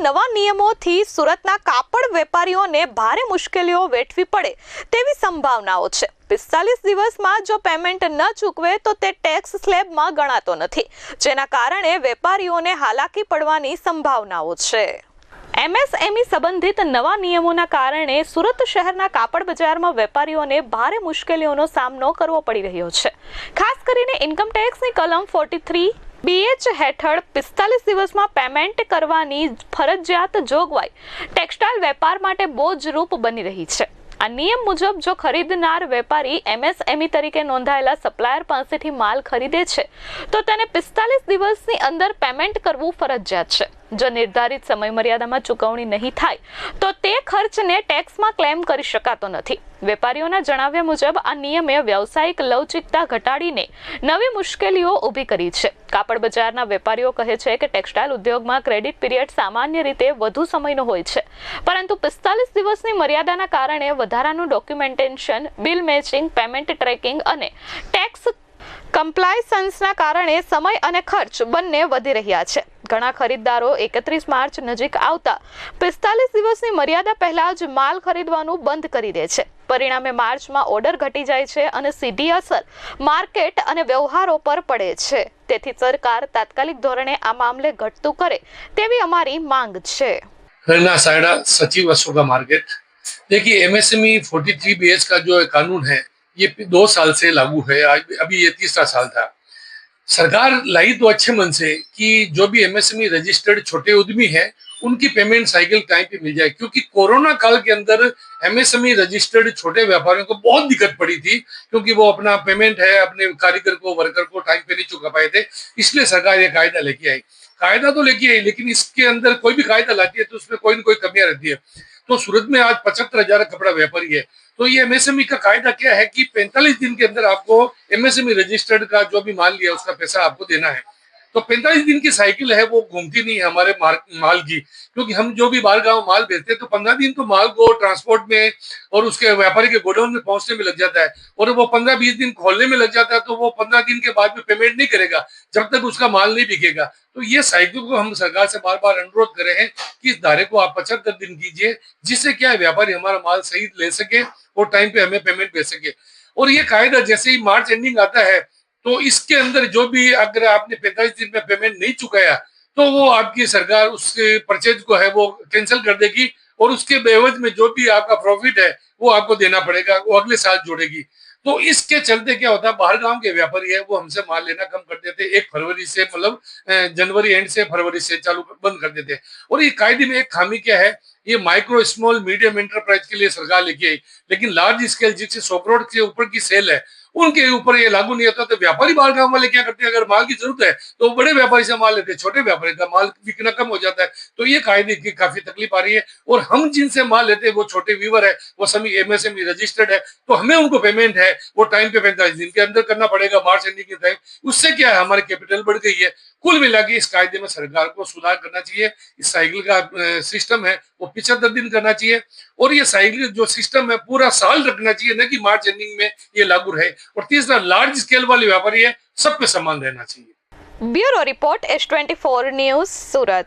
નવા નિયમોથી સુરતના કાપડ વેપારીઓને ભારે મુશ્કેલીઓ વેઠવી પડે તેવી સંભાવનાઓ છે। 45 દિવસમાં જો પેમેન્ટ ન ચૂકવે તો તે ટેક્સ સ્લેબમાં ગણાતો નથી, જેના કારણે વેપારીઓને હાલાકી પડવાની સંભાવનાઓ છે। એમએસએમઈ સંબંધિત નવા નિયમોના કારણે સુરત શહેરના કાપડ બજારમાં વેપારીઓને ભારે મુશ્કેલીઓનો સામનો કરવો પડી રહ્યો છે। ખાસ કરીને ઇન્કમ ટેક્સની કલમ 43 BH હેઠળ 45 દિવસમાં પેમેન્ટ કરવાની ફરજિયાત જોગવાઈ ટેક્સટાઇલ વેપાર માટે બોજરૂપ બની રહી છે। આ નિયમ મુજબ જો ખરીદનાર વેપારી એમએસએમઈ તરીકે નોંધાયેલા સપ્લાયર પાસેથી માલ ખરીદે છે તો તેને 45 દિવસની અંદર પેમેન્ટ કરવું ફરજિયાત છે। જો નિર્ધારિત સમયમર્યાદામાં ચૂકવણી નહીં થાય તો તે ખર્ચને ટેક્સમાં ક્લેમ કરી શકાતો નથી। વેપારીઓના જણાવ્યા મુજબ આ નિયમે વ્યવસાયિક લવચિકતા ઘટાડીને નવી મુશ્કેલીઓ ઊભી કરી છે। કાપડ બજારના વેપારીઓ કહે છે કે ટેક્સટાઇલ ઉદ્યોગમાં ક્રેડિટ પીરિયડ સામાન્ય રીતે વધુ સમયનો હોય છે, પરંતુ 45 દિવસની મર્યાદાના કારણે વધારાનું documentation, bill matching, payment tracking અને ટેક્સ કમ્પ્લાયન્સના કારણે સમય અને ખર્ચ બંને વધી રહ્યા છે। ઘણા ખરીદદારો 31 માર્ચ નજીક આવતા 45 દિવસની મર્યાદા પહેલા જ માલ ખરીદવાનું બંધ કરી દે છે। પરિણામે માર્ચમાં ઓર્ડર ઘટી જાય છે અને સીધી અસર માર્કેટ અને વ્યવહારો પર પડે છે। તેથી સરકાર તાત્કાલિક ધોરણે આ મામલે ઘટતું કરે તેવી અમારી માંગ છે। प्रेरणा सायड़ा, सचिव अशोका मार्केट। देखिए, एमएसएमई 43 BH का जो कानून है ये 2 साल से लागू है। अभी ये तीसरा साल था। सरकार लाई तो अच्छे मन से कि जो भी एमएसएमई रजिस्टर्ड छोटे उद्यमी है उनकी पेमेंट साइकिल टाइम पे मिल जाए, क्योंकि कोरोना काल के अंदर एमएसएमई रजिस्टर्ड छोटे व्यापारियों को बहुत दिक्कत पड़ी थी, क्योंकि वो अपना पेमेंट है अपने कारीगर को, वर्कर को टाइम पे नहीं चुका पाए थे। इसलिए सरकार ये कायदा लेके आई। कायदा तो लेके आई, लेकिन इसके अंदर कोई भी कायदा लाती है तो उसमें कोई ना कोई कमियां रहती है। तो सूरत में आज 75,000 कपड़ा व्यापारी है। तो ये एमएसएमई का कायदा क्या है कि 45 दिन के अंदर आपको एमएसएमई रजिस्टर्ड का जो भी माल लिया उसका पैसा आपको देना है। तो 45 दिन की साइकिल है वो घूमती नहीं है हमारे माल की, क्योंकि हम जो भी बाहर गांव माल भेजते हैं तो 15 दिन तो माल को ट्रांसपोर्ट में और उसके व्यापारी के गोडाउन में पहुंचने में लग जाता है, और वो 15-20 दिन खोलने में लग जाता है। तो वो 15 दिन के बाद में पेमेंट नहीं करेगा जब तक उसका माल नहीं बिकेगा। तो ये साइकिल को हम सरकार से बार बार अनुरोध कर रहे हैं कि इस धारे को आप 75 दिन कीजिए, जिससे क्या है व्यापारी हमारा माल सही ले सके और टाइम पे हमें पेमेंट भेज सके। और ये कायदा जैसे ही मार्च एंडिंग आता है तो इसके अंदर जो भी अगर आपने 45 दिन में पेमेंट नहीं चुकाया तो वो आपकी सरकार उसके परचेज को है वो कैंसिल कर देगी, और उसके बेवज में जो भी आपका प्रॉफिट है वो आपको देना पड़ेगा, वो अगले साल जोड़ेगी। तो इसके चलते क्या होता है, बाहर गांव के व्यापारी है वो हमसे माल लेना कम कर देते, 1 फरवरी से, मतलब जनवरी एंड से फरवरी से चालू बंद कर देते। और ये कायदे में एक खामी क्या है, ये माइक्रो स्मॉल मीडियम एंटरप्राइज के लिए सरकार लेके आई, लेकिन लार्ज स्केल जिससे 100 करोड़ से ऊपर की सेल है उनके ऊपर ये लागू नहीं होता। तो व्यापारी बाहर गांव वाले क्या करते हैं, अगर माल की जरूरत है तो बड़े व्यापारी से माल लेते हैं, छोटे व्यापारी का माल बिकना कम हो जाता है। तो ये कायदे की काफी तकलीफ आ रही है। और हम जिनसे माल लेते हैं वो छोटे वीवर है, वो सभी एमएसएमई रजिस्टर्ड है, तो हमें उनको पेमेंट है वो टाइम पे 45 दिन के अंदर करना पड़ेगा, मार्च एंडिंग के टाइम। उससे क्या है, हमारी कैपिटल बढ़ गई है। कुल मिला के इस कायदे में सरकार को सुधार करना चाहिए। इस साइकिल का सिस्टम है वो 75 दिन करना चाहिए, और ये साइकिल जो सिस्टम है पूरा साल रखना चाहिए, न कि मार्च एंडिंग में ये लागू रहे। और तीसरा, लार्ज स्केल वाले व्यापारी है सब पे समान रहना चाहिए। ब्यूरो रिपोर्ट S24 न्यूज, सूरत।